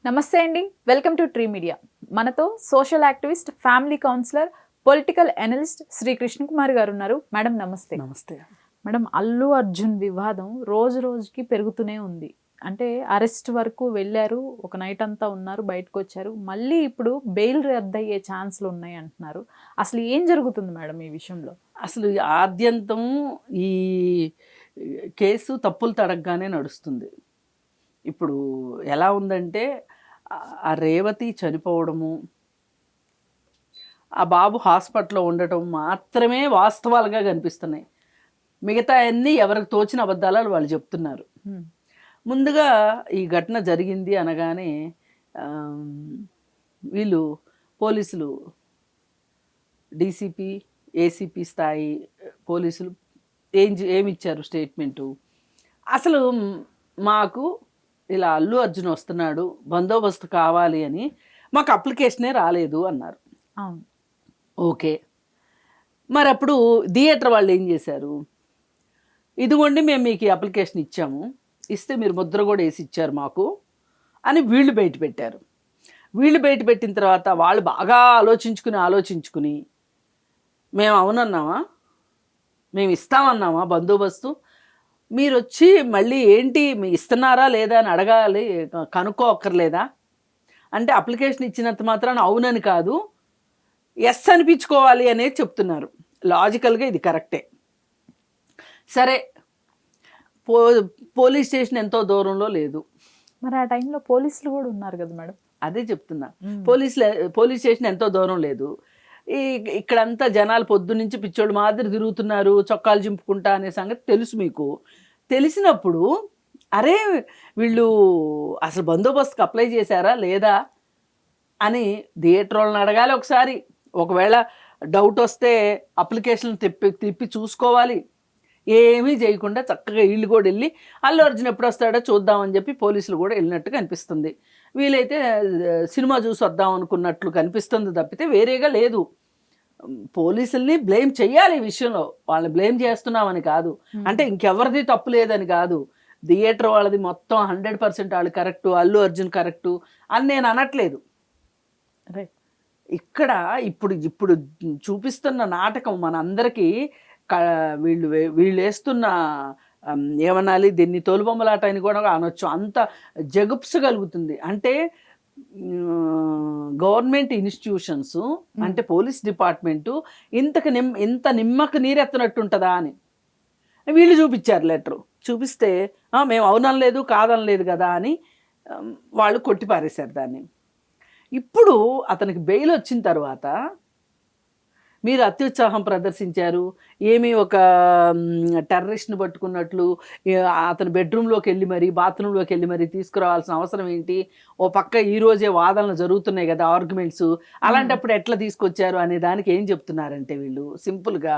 నమస్తే అండి, welcome to tree media. మనతో social activist, family counsellor, political analyst Shri Krishna Kumar గారు ఉన్నారు. మేడం నమస్తే. నమస్తే మేడం, అల్లు అర్జున్ వివాదం రోజు రోజుకి పెరుగుతూనే ఉంది. అంటే అరెస్ట్ వరకు వెళ్ళారు, ఒక నైట్ అంతా ఉన్నారు, బయటకు వచ్చారు, మళ్ళీ ఇప్పుడు బెయిల్ రద్దయ్యే ఛాన్స్లు ఉన్నాయి అంటున్నారు. అసలు ఏం జరుగుతుంది మేడం ఈ విషయంలో? అసలు ఆద్యంతం ఈ కేసు తప్పులు తడగగానే నడుస్తుంది. ఇప్పుడు ఎలా ఉందంటే ఆ రేవతి చనిపోవడము, ఆ బాబు హాస్పిటల్లో ఉండటం మాత్రమే వాస్తవాలుగా కనిపిస్తున్నాయి. మిగతా అన్నీ ఎవరికి తోచిన అబద్ధాలు వాళ్ళు చెప్తున్నారు. ముందుగా ఈ ఘటన జరిగింది అనగానే వీళ్ళు పోలీసులు, డీసీపీ, ఏసీపీ స్థాయి పోలీసులు ఏమిచ్చారు స్టేట్మెంటు? అసలు మాకు ఇలా అల్లు అర్జున్ వస్తున్నాడు, బందోబస్తు కావాలి అని మాకు అప్లికేషనే రాలేదు అన్నారు. ఓకే, మరి అప్పుడు థియేటర్ వాళ్ళు ఏం చేశారు? ఇదిగోండి మేము మీకు అప్లికేషన్ ఇచ్చాము, ఇస్తే మీరు ముద్ర కూడా వేసి ఇచ్చారు మాకు అని వీళ్ళు బయట పెట్టారు. వీళ్ళు బయట పెట్టిన తర్వాత వాళ్ళు బాగా ఆలోచించుకుని మేము అవునన్నామా, మేము ఇస్తామన్నామా బందోబస్తు, మీరు వచ్చి మళ్ళీ ఏంటి మీ ఇస్తున్నారా లేదా అని అడగాలి, కనుక్కోక్కర్లేదా? అంటే అప్లికేషన్ ఇచ్చినంత మాత్రాన అవునని కాదు, ఎస్ అనిపించుకోవాలి అనేది చెప్తున్నారు. లాజికల్గా ఇది కరెక్టే. సరే, పోలీస్ స్టేషన్ ఎంతో దూరంలో లేదు. మరి ఆ టైంలో పోలీసులు కూడా ఉన్నారు కదా మేడం? అదే చెప్తున్నా, పోలీస్ స్టేషన్ ఎంతో దూరం లేదు. ఇక్కడంతా జనాలు పొద్దున్నుంచి పిచ్చోళ్ళు మాదిరి తిరుగుతున్నారు, చొక్కాలు చింపుకుంటా అనే సంగతి తెలుసు మీకు. తెలిసినప్పుడు అరే వీళ్ళు అసలు బందోబస్తుకి అప్లై చేశారా లేదా అని థియేటర్ వాళ్ళని అడగాలి ఒకసారి. ఒకవేళ డౌట్ వస్తే అప్లికేషన్ తిప్పి చూసుకోవాలి. ఏమీ చేయకుండా చక్కగా వీళ్ళు కూడా వెళ్ళి అల్లు అర్జున్ ఎప్పుడు వస్తాడో చూద్దామని చెప్పి పోలీసులు కూడా వెళ్ళినట్టుగా అనిపిస్తుంది. వీలైతే సినిమా చూసి వద్దాం అనుకున్నట్లు కనిపిస్తుంది తప్పితే వేరేగా లేదు. పోలీసుల్ని బ్లేమ్ చెయ్యాలి ఈ విషయంలో, వాళ్ళని బ్లేమ్ చేస్తున్నామని కాదు, అంటే ఇంకెవరిది తప్పు లేదని కాదు. థియేటర్ వాళ్ళది మొత్తం 100% వాళ్ళు కరెక్టు, అల్లు అర్జున్ కరెక్టు అని నేను అనట్లేదు. ఇక్కడ ఇప్పుడు చూపిస్తున్న నాటకం మనందరికీ వీళ్ళు వేస్తున్న ఏమనాలి, దీన్ని తోలుబొమ్మలాట అని కూడా అనొచ్చు, అంత జగుప్స కలుగుతుంది. అంటే గవర్నమెంట్ ఇన్స్టిట్యూషన్స్ అంటే పోలీస్ డిపార్ట్మెంటు ఇంత నిమ్మకు నీరెత్తనట్టుంటుందా అని వీళ్ళు చూపించారు. లెటరు చూపిస్తే మేము అవునలేదు కాదనలేదు కదా అని వాళ్ళు కొట్టిపారేశారు దాన్ని. ఇప్పుడు అతనికి బెయిల్ వచ్చిన తర్వాత మీరు అత్యుత్సాహం ప్రదర్శించారు, ఏమీ ఒక టెర్రరిస్ట్ని పట్టుకున్నట్లు అతని బెడ్రూమ్లోకి వెళ్ళి మరి బాత్రూంలోకి వెళ్ళి మరి తీసుకురావాల్సిన అవసరం ఏంటి? ఓ పక్క ఈరోజే వాదనలు జరుగుతున్నాయి కదా, ఆర్గ్యుమెంట్స్, అలాంటప్పుడు ఎట్లా తీసుకొచ్చారు అనే దానికి ఏం చెప్తున్నారంటే వీళ్ళు సింపుల్గా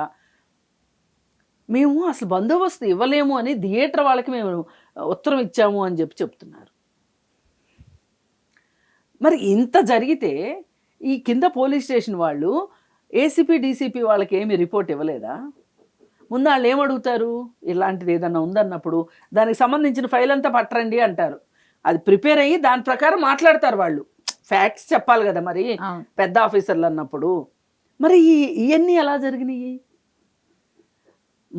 మేము అసలు బందోబస్తు ఇవ్వలేము అని థియేటర్ వాళ్ళకి మేము ఉత్తరం ఇచ్చాము అని చెప్తున్నారు. మరి ఇంత జరిగితే ఈ కింద పోలీస్ స్టేషన్ వాళ్ళు ఏసీపీ డీసీపీ వాళ్ళకి ఏమి రిపోర్ట్ ఇవ్వలేదా? ముందు వాళ్ళు ఏమడుగుతారు, ఇలాంటిది ఏదన్నా ఉందన్నప్పుడు దానికి సంబంధించిన ఫైల్ అంతా పట్టరండి అంటారు. అది ప్రిపేర్ అయ్యి దాని ప్రకారం మాట్లాడతారు వాళ్ళు. ఫ్యాక్ట్స్ చెప్పాలి కదా మరి పెద్ద ఆఫీసర్లు అన్నప్పుడు. మరి ఇవన్నీ ఎలా జరిగినాయి?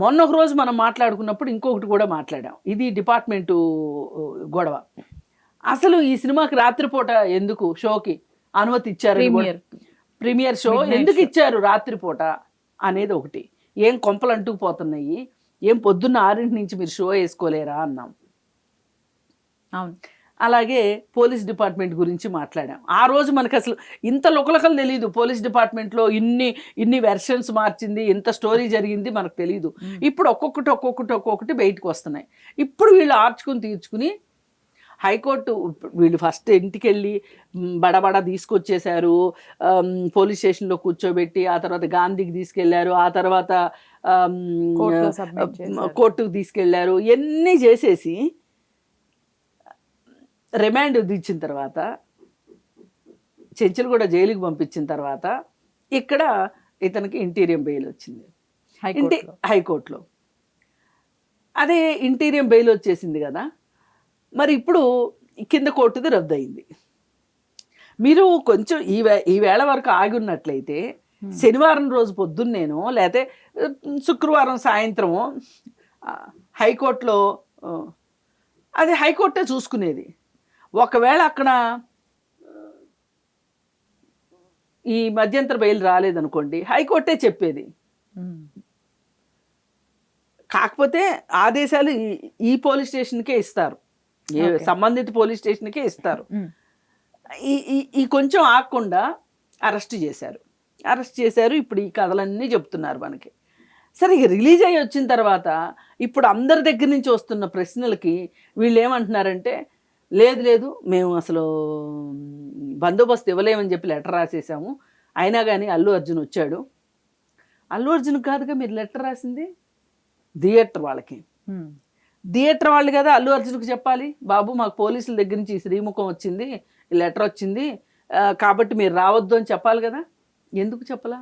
మొన్న ఒక రోజు మనం మాట్లాడుకున్నప్పుడు ఇంకొకటి కూడా మాట్లాడాం, ఇది డిపార్ట్మెంటు గొడవ. అసలు ఈ సినిమాకి రాత్రిపూట ఎందుకు షోకి అనుమతి ఇచ్చారు? ప్రీమియర్ షో ఎందుకు ఇచ్చారు రాత్రిపూట అనేది ఒకటి. ఏం కొంపలు అంటుకుపోతున్నాయి, ఏం పొద్దున్న 6 నుంచి మీరు షో వేసుకోలేరా అన్నాం. అవును, అలాగే పోలీస్ డిపార్ట్మెంట్ గురించి మాట్లాడాం. ఆ రోజు మనకు అసలు ఇంత లుకలకలు తెలియదు, పోలీస్ డిపార్ట్మెంట్లో ఇన్ని వెర్షన్స్ మార్చింది, ఇంత స్టోరీ జరిగింది మనకు తెలియదు. ఇప్పుడు ఒక్కొక్కటి బయటకు వస్తున్నాయి. ఇప్పుడు వీళ్ళు ఆర్చుకుని తీర్చుకుని హైకోర్టు, వీళ్ళు ఫస్ట్ ఇంటికి వెళ్ళి బడబడ తీసుకొచ్చేశారు, పోలీస్ స్టేషన్లో కూర్చోబెట్టి ఆ తర్వాత గాంధీకి తీసుకెళ్లారు, ఆ తర్వాత కోర్టుకు తీసుకెళ్లారు, ఇవన్నీ చేసేసి రిమాండ్ ఇచ్చిన తర్వాత చెంచులు కూడా జైలుకి పంపించిన తర్వాత ఇక్కడ ఇతనికి ఇంటీరియం బెయిల్ వచ్చింది హైకోర్టులో. అదే ఇంటీరియం బెయిల్ వచ్చేసింది కదా, మరి ఇప్పుడు కింద కోర్టుది రద్దు అయింది. మీరు కొంచెం ఈ వేళ వరకు ఆగి ఉన్నట్లయితే శనివారం రోజు పొద్దున్నేనో లేకపోతే శుక్రవారం సాయంత్రమో హైకోర్టులో అది హైకోర్టే చూసుకునేది. ఒకవేళ అక్కడ ఈ మధ్యంతర బెయిల్ రాలేదనుకోండి, హైకోర్టే చెప్పేది. కాకపోతే ఆదేశాలు ఈ పోలీస్ స్టేషన్కే ఇస్తారు, సంబంధిత పోలీస్ స్టేషన్కే ఇస్తారు. ఈ కొంచెం ఆగకుండా అరెస్ట్ చేశారు. ఇప్పుడు ఈ కథలన్నీ చెప్తున్నారు మనకి. సరే, ఇక రిలీజ్ అయ్యి వచ్చిన తర్వాత ఇప్పుడు అందరి దగ్గర నుంచి వస్తున్న ప్రశ్నలకి వీళ్ళు ఏమంటున్నారంటే, లేదు మేము అసలు బందోబస్తు ఇవ్వలేమని చెప్పి లెటర్ రాసేసాము, అయినా కానీ అల్లు అర్జున్ వచ్చాడు. అల్లు అర్జున్ కాదుగా మీరు లెటర్ రాసింది, థియేటర్ వాళ్ళకి. థియేటర్ వాళ్ళు కదా అల్లు అర్జున్కి చెప్పాలి, బాబు మాకు పోలీసుల దగ్గర నుంచి శ్రీముఖం వచ్చింది, లెటర్ వచ్చింది, కాబట్టి మీరు రావద్దు అని చెప్పాలి కదా. ఎందుకు చెప్పలా?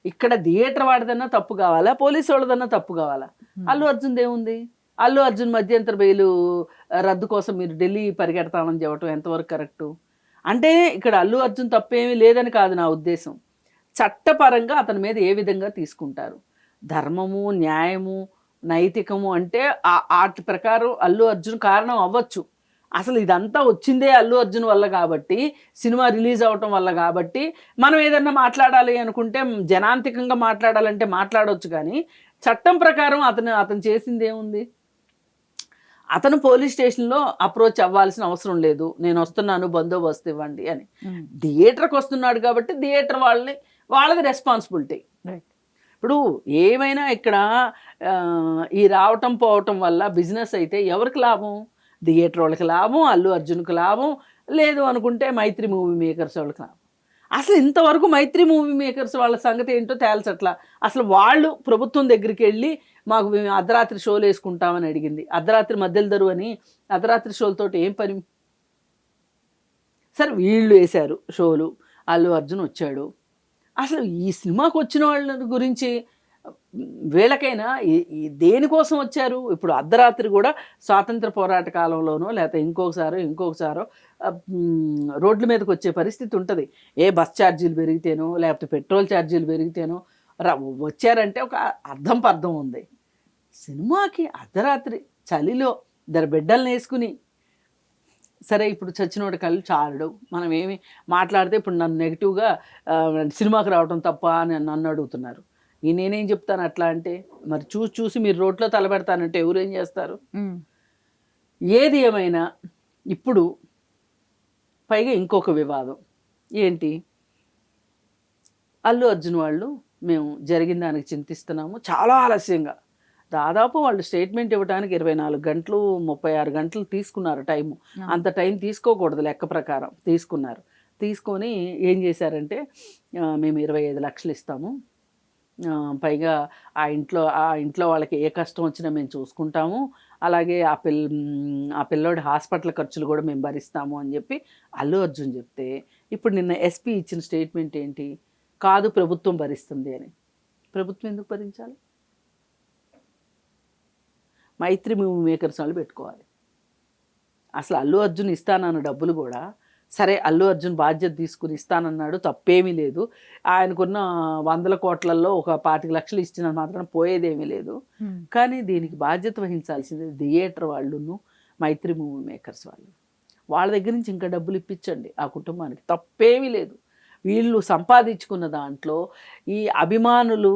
ఇక్కడ థియేటర్ వాడిదన్నా తప్పు కావాలా, పోలీసు వాళ్ళదన్నా తప్పు కావాలా? అల్లు అర్జున్ ఏముంది? అల్లు అర్జున్ మధ్యంతర బెయిలు రద్దు కోసం మీరు ఢిల్లీ పరిగెడతామని చెప్పడం ఎంతవరకు కరెక్టు? అంటే ఇక్కడ అల్లు అర్జున్ తప్పేమీ లేదని కాదు నా ఉద్దేశం. చట్టపరంగా అతని మీద ఏ విధంగా తీసుకుంటారు, ధర్మము, న్యాయము, నైతికము అంటే వాటి ప్రకారం అల్లు అర్జున్ కారణం అవ్వచ్చు. అసలు ఇదంతా వచ్చిందే అల్లు అర్జున్ వల్ల కాబట్టి, సినిమా రిలీజ్ అవటం వల్ల కాబట్టి, మనం ఏదన్నా మాట్లాడాలి అనుకుంటే జనాంతికంగా మాట్లాడాలంటే మాట్లాడవచ్చు. కానీ చట్టం ప్రకారం అతను చేసింది ఏముంది? అతను పోలీస్ స్టేషన్లో అప్రోచ్ అవ్వాల్సిన అవసరం లేదు, నేను వస్తున్నాను బందోబస్తు ఇవ్వండి అని. థియేటర్కి వస్తున్నాడు కాబట్టి థియేటర్ వాళ్ళది రెస్పాన్సిబిలిటీ. ఇప్పుడు ఏమైనా ఇక్కడ ఈ రావటం పోవటం వల్ల బిజినెస్ అయితే ఎవరికి లాభం? థియేటర్ వాళ్ళకి లాభం, అల్లు అర్జున్కి లాభం, లేదు అనుకుంటే మైత్రి మూవీ మేకర్స్ వాళ్ళకి లాభం. అసలు ఇంతవరకు మైత్రి మూవీ మేకర్స్ వాళ్ళ సంగతి ఏంటో తేల్చట్లా. అసలు వాళ్ళు ప్రభుత్వం దగ్గరికి వెళ్ళి మాకు మేము అర్ధరాత్రి షోలు వేసుకుంటామని అడిగింది. అర్ధరాత్రి మధ్యలో దరు అని అర్ధరాత్రి షోలతోటి ఏం పని? సరే, వీళ్ళు వేశారు షోలు, అల్లు అర్జున్ వచ్చాడు. అసలు ఈ సినిమాకి వచ్చిన వాళ్ళ గురించి వీళ్ళకైనా దేనికోసం వచ్చారు? ఇప్పుడు అర్ధరాత్రి కూడా స్వాతంత్ర పోరాట కాలంలోనో లేకపోతే ఇంకొకసారో రోడ్ల మీదకి వచ్చే పరిస్థితి ఉంటుంది. ఏ బస్ ఛార్జీలు పెరిగితేనో లేకపోతే పెట్రోల్ ఛార్జీలు పెరిగితేనో వచ్చారంటే ఒక అర్థం ఉంది. సినిమాకి అర్ధరాత్రి చలిలో ఇద్దరు బిడ్డలను వేసుకుని, సరే ఇప్పుడు చచ్చినోడి కళ్ళు చాలడు, మనం ఏమి మాట్లాడితే ఇప్పుడు నన్ను నెగిటివ్గా సినిమాకి రావడం తప్ప అని నన్ను అడుగుతున్నారు. నేనేం చెప్తాను అట్లా అంటే? మరి చూసి మీరు రోడ్లో తలబెడతానంటే ఎవరేం చేస్తారు? ఏది ఏమైనా ఇప్పుడు పైగా ఇంకొక వివాదం ఏంటి? అల్లు అర్జున్ వాళ్ళు మేము జరిగిన దానికి చింతిస్తున్నాము, చాలా ఆలస్యంగా, దాదాపు వాళ్ళు స్టేట్మెంట్ ఇవ్వడానికి 24 గంటలు 36 గంటలు తీసుకున్నారు టైము. అంత టైం తీసుకోకూడదు లెక్క ప్రకారం, తీసుకొని ఏం చేశారంటే, మేము 25 లక్షలు ఇస్తాము, పైగా ఆ ఇంట్లో వాళ్ళకి ఏ కష్టం వచ్చినా మేము చూసుకుంటాము, అలాగే ఆ పిల్లోడి హాస్పిటల్ ఖర్చులు కూడా మేము భరిస్తాము అని చెప్పి అల్లు అర్జున్ చెప్తే, ఇప్పుడు నిన్న ఎస్పీ ఇచ్చిన స్టేట్మెంట్ ఏంటి? కాదు ప్రభుత్వం భరిస్తుంది అని. ప్రభుత్వం ఎందుకు భరించాలి? మైత్రి మూవీ మేకర్స్ వాళ్ళు పెట్టుకోవాలి. అసలు అల్లు అర్జున్ ఇస్తానన్న డబ్బులు కూడా, సరే అల్లు అర్జున్ బాధ్యత తీసుకుని ఇస్తానన్నాడు, తప్పేమీ లేదు, ఆయనకున్న 100 కోట్లలో ఒక 25 లక్షలు ఇచ్చిన మాత్రం పోయేదేమీ లేదు. కానీ దీనికి బాధ్యత వహించాల్సింది థియేటర్ వాళ్ళును మైత్రి మూవీ మేకర్స్ వాళ్ళు. వాళ్ళ దగ్గర నుంచి ఇంకా డబ్బులు ఇప్పించండి ఆ కుటుంబానికి, తప్పేమీ లేదు. వీళ్ళు సంపాదించుకున్న దాంట్లో ఈ అభిమానులు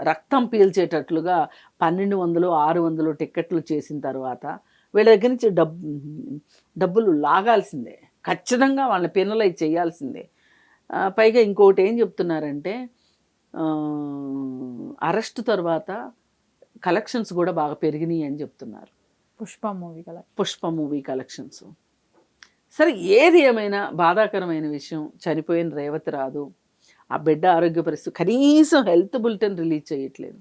రక్తం పీల్చేటట్లుగా 1200 600 టిక్కెట్లు చేసిన తర్వాత వీళ్ళ దగ్గర నుంచి డబ్బులు లాగాల్సిందే, ఖచ్చితంగా వాళ్ళని పెనలైజ్ చేయాల్సిందే. పైగా ఇంకోటి ఏం చెప్తున్నారంటే, అరెస్ట్ తర్వాత కలెక్షన్స్ కూడా బాగా పెరిగినాయి అని చెప్తున్నారు. Pushpa movie collections. సరే, ఏది ఏమైనా బాధాకరమైన విషయం, చనిపోయిన రేవతి రాదు, ఆ బిడ్డ ఆరోగ్య పరిస్థితి, కనీసం హెల్త్ బులెటిన్ రిలీజ్ చేయట్లేదు.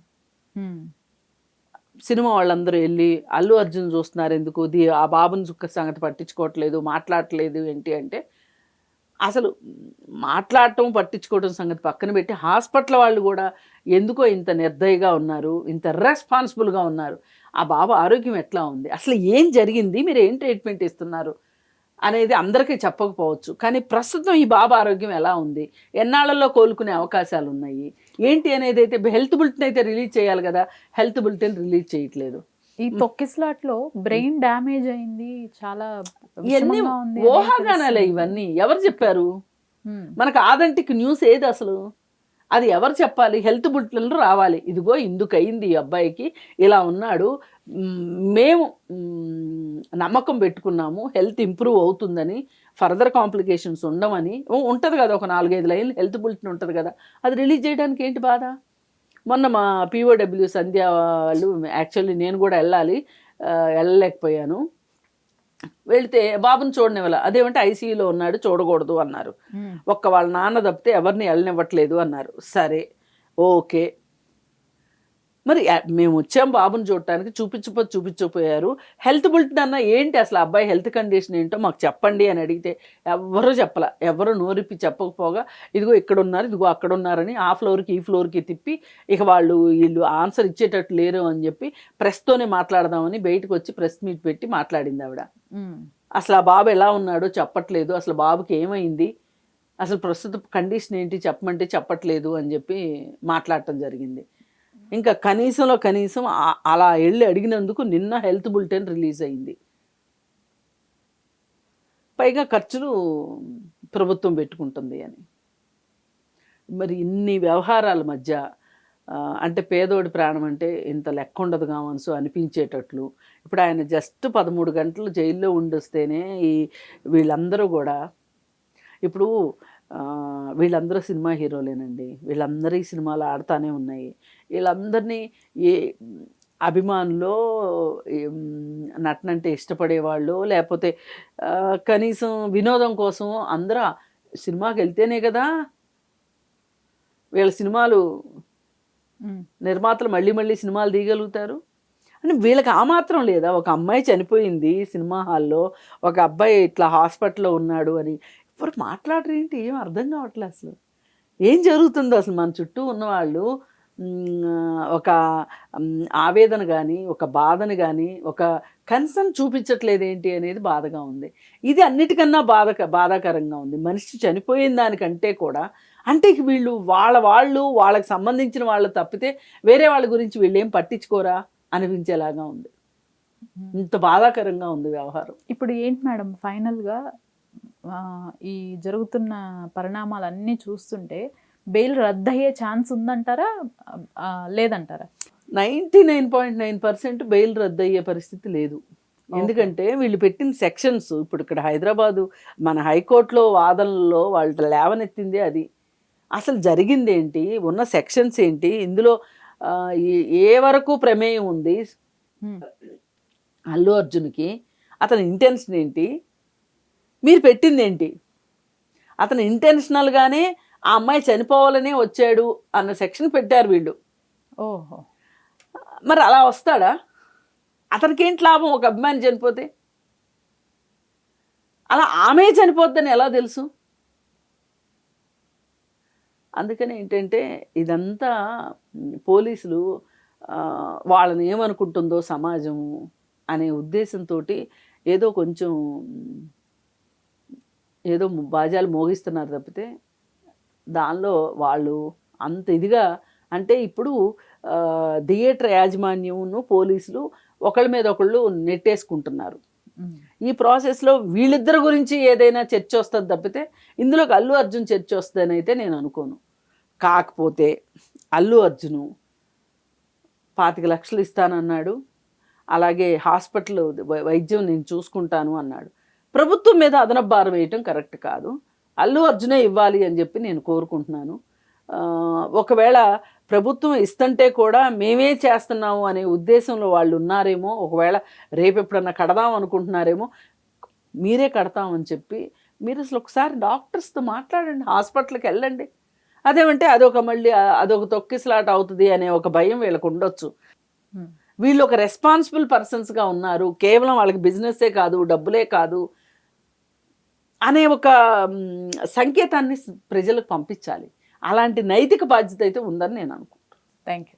సినిమా వాళ్ళందరూ వెళ్ళి అల్లు అర్జున్ చూస్తున్నారు ఎందుకు, ఆ బాబుని చుక్క సంగతి పట్టించుకోవట్లేదు, మాట్లాడట్లేదు ఏంటి అంటే, అసలు మాట్లాడటం పట్టించుకోవడం సంగతి పక్కన పెట్టి హాస్పిటల్ వాళ్ళు కూడా ఎందుకో ఇంత నిర్దయగా ఉన్నారు, ఇంత రెస్పాన్సిబుల్గా ఉన్నారు. ఆ బాబు ఆరోగ్యం ఎట్లా ఉంది, అసలు ఏం జరిగింది, మీరు ఏం ట్రీట్మెంట్ ఇస్తున్నారు, అనేది అందరికీ చెప్పకపోవచ్చు. కానీ ప్రస్తుతం ఈ బాబు ఆరోగ్యం ఎలా ఉంది, ఎన్నాళ్ళలో కోలుకునే అవకాశాలు ఉన్నాయి ఏంటి అనేది అయితే హెల్త్ బులెటిన్ అయితే రిలీజ్ చేయాలి కదా, హెల్త్ బులెటిన్ రిలీజ్ చేయట్లేదు. ఈ తొక్కిస్లాట్లో బ్రెయిన్ డ్యామేజ్ అయింది, చాలా ఇవన్నీ విషమంగా ఉంది అనేది ఊహాగానాలే. తెలుస్తుంది. ఇవన్నీ ఎవరు చెప్పారు? ఉమ్, మనకు ఆథెంటిక్ న్యూస్ ఏది అసలు? అది ఎవరు చెప్పాలి? హెల్త్ బులెటిన్లు రావాలి, ఇదిగో ఇందుకు అయింది, ఈ అబ్బాయికి ఇలా ఉన్నాడు, మేము నమ్మకం పెట్టుకున్నాము హెల్త్ ఇంప్రూవ్ అవుతుందని, ఫర్దర్ కాంప్లికేషన్స్ ఉండవని ఉంటుంది కదా, ఒక 4-5 లైన్లు హెల్త్ బులెటిన్ ఉంటుంది కదా, అది రిలీజ్ చేయడానికి ఏంటి బాధ? మొన్న మా POW సంధ్య వాళ్ళు, యాక్చువల్లీ నేను కూడా వెళ్ళాలి, వెళ్ళలేకపోయాను. వెళితే బాబుని చూడనివ్వాల, అదేమంటే ఐసీయూలో ఉన్నాడు చూడకూడదు అన్నారు. ఉమ్, ఒక్క వాళ్ళ నాన్న తప్పితే ఎవరిని వెళ్ళనివ్వట్లేదు అన్నారు. సరే, ఓకే. మరి మేము వచ్చాం బాబుని చూడటానికి, చూపించకపోయారు. హెల్త్ బులెటిన్ అన్న ఏంటి అసలు, అబ్బాయి హెల్త్ కండిషన్ ఏంటో మాకు చెప్పండి అని అడిగితే ఎవరూ చెప్పలా. ఎవరు నోరిప్పి చెప్పకపోగా ఇదిగో ఇక్కడ ఉన్నారు, ఇదిగో అక్కడ ఉన్నారని ఆ ఫ్లోర్కి ఈ ఫ్లోర్కి తిప్పి, ఇక వీళ్ళు ఆన్సర్ ఇచ్చేటట్టు లేరు అని చెప్పి ప్రెస్తోనే మాట్లాడదామని బయటకు వచ్చి ప్రెస్ మీట్ పెట్టి మాట్లాడింది ఆవిడ. ఉమ్, అసలు ఆ బాబు ఎలా ఉన్నాడో చెప్పట్లేదు, అసలు బాబుకి ఏమైంది, అసలు ప్రస్తుత కండిషన్ ఏంటి చెప్పమంటే చెప్పట్లేదు అని చెప్పి మాట్లాడటం జరిగింది. ఇంకా కనీసంలో కనీసం అలా వెళ్ళి అడిగినందుకు నిన్న హెల్త్ బులెటిన్ రిలీజ్ అయింది. పైగా ఖర్చులు ప్రభుత్వం పెట్టుకుంటుంది అని. మరి ఇన్ని వ్యవహారాల మధ్య అంటే పేదోడి ప్రాణం అంటే ఇంత లెక్క ఉండదు కావన్సు అనిపించేటట్లు, ఇప్పుడు ఆయన జస్ట్ 13 గంటలు జైల్లో ఉండొస్తేనే వీళ్ళందరూ కూడా ఇప్పుడు వీళ్ళందరూ సినిమా హీరోలేనండి, వీళ్ళందరూ ఈ సినిమాలు ఆడుతూనే ఉన్నాయి. వీళ్ళందరినీ ఏ అభిమానులో నటనంటే ఇష్టపడేవాళ్ళు, లేకపోతే కనీసం వినోదం కోసం అందరూ సినిమాకి వెళ్తేనే కదా వీళ్ళ సినిమాలు నిర్మాతలు మళ్ళీ మళ్ళీ సినిమాలు తీయగలుగుతారు. అని వీళ్ళకి ఆ మాత్రం లేదా? ఒక అమ్మాయి చనిపోయింది సినిమా హాల్లో, ఒక అబ్బాయి ఇట్లా హాస్పిటల్లో ఉన్నాడు అని ఎవరు మాట్లాడరు ఏంటి? ఏం అర్థం కావట్లేదు అసలు. ఏం జరుగుతుందో అసలు మన చుట్టూ ఉన్నవాళ్ళు ఒక ఆవేదన కానీ, ఒక బాధను కానీ, ఒక కన్సర్న్ చూపించట్లేదు ఏంటి అనేది బాధగా ఉంది. ఇది అన్నిటికన్నా బాధాకరంగా ఉంది. మనిషి చనిపోయిన దానికంటే కూడా, అంటే వీళ్ళు వాళ్ళకి సంబంధించిన వాళ్ళు తప్పితే వేరే వాళ్ళ గురించి వీళ్ళు ఏం పట్టించుకోరా అనిపించేలాగా ఉంది. ఇంత బాధాకరంగా ఉంది వ్యవహారం. ఇప్పుడు ఏంటి మేడం ఫైనల్గా ఈ జరుగుతున్న పరిణామాలన్నీ చూస్తుంటే బెయిల్ రద్దయ్యే ఛాన్స్ ఉందంటారా, లేదంటారా? 99.9% బెయిల్ రద్దయ్యే పరిస్థితి లేదు. ఎందుకంటే వీళ్ళు పెట్టిన సెక్షన్స్, ఇప్పుడు ఇక్కడ హైదరాబాదు మన హైకోర్టులో వాదనలో వాళ్ళు లేవనెత్తిందే అది. అసలు జరిగింది ఏంటి, ఉన్న సెక్షన్స్ ఏంటి, ఇందులో ఏ వరకు ప్రమేయం ఉంది అల్లు అర్జున్కి, అతని ఇంటెన్షన్ ఏంటి, మీరు పెట్టింది ఏంటి, అతను ఇంటెన్షనల్గానే ఆ అమ్మాయి చనిపోవాలనే వచ్చాడు అన్న సెక్షన్ పెట్టారు వీళ్ళు. ఓహో, మరి అలా వస్తాడా? అతనికి ఏంటి లాభం ఒక అభిమాని చనిపోతే? అలా ఆమె చనిపోద్దని ఎలా తెలుసు? అందుకని ఏంటంటే ఇదంతా పోలీసులు వాళ్ళని ఏమనుకుంటుందో సమాజము అనే ఉద్దేశంతో ఏదో కొంచెం ఏదో బాజాలు మోగిస్తున్నారు తప్పితే దానిలో వాళ్ళు అంత ఇదిగా, అంటే ఇప్పుడు థియేటర్ యాజమాన్యమును పోలీసులు ఒకళ్ళ మీద ఒకళ్ళు నెట్టేసుకుంటున్నారు. ఈ ప్రాసెస్లో వీళ్ళిద్దరి గురించి ఏదైనా చర్చ వస్తుంది తప్పితే ఇందులోకి అల్లు అర్జున్ చర్చ వస్తుందని అయితే నేను అనుకోను. కాకపోతే అల్లు అర్జును 25 లక్షలు ఇస్తానన్నాడు, అలాగే హాస్పిటల్ వైద్యం నేను చూసుకుంటాను అన్నాడు. ప్రభుత్వం మీద అదనపు భారం వేయటం కరెక్ట్ కాదు. అల్లు అర్జునే ఇవ్వాలి అని చెప్పి నేను కోరుకుంటున్నాను. ఒకవేళ ప్రభుత్వం ఇస్తుంటే కూడా మేమే చేస్తున్నాము అనే ఉద్దేశంలో వాళ్ళు ఉన్నారేమో, ఒకవేళ రేపు ఎప్పుడన్నా కడదాం అనుకుంటున్నారేమో, మీరే కడతామని చెప్పి మీరు అసలు ఒకసారి డాక్టర్స్తో మాట్లాడండి, హాస్పిటల్కి వెళ్ళండి. అదేమంటే అదొక తొక్కిసలాట అవుతుంది అనే ఒక భయం వీళ్ళకు ఉండొచ్చు. వీళ్ళు ఒక రెస్పాన్సిబుల్ పర్సన్స్గా ఉన్నారు, కేవలం వాళ్ళకి బిజినెస్సే కాదు, డబ్బులే కాదు అనే ఒక సంకేతాన్ని ప్రజలకు పంపించాలి. అలాంటి నైతిక బాధ్యత అయితే ఉందని నేను అనుకుంటున్నాను. Thank you.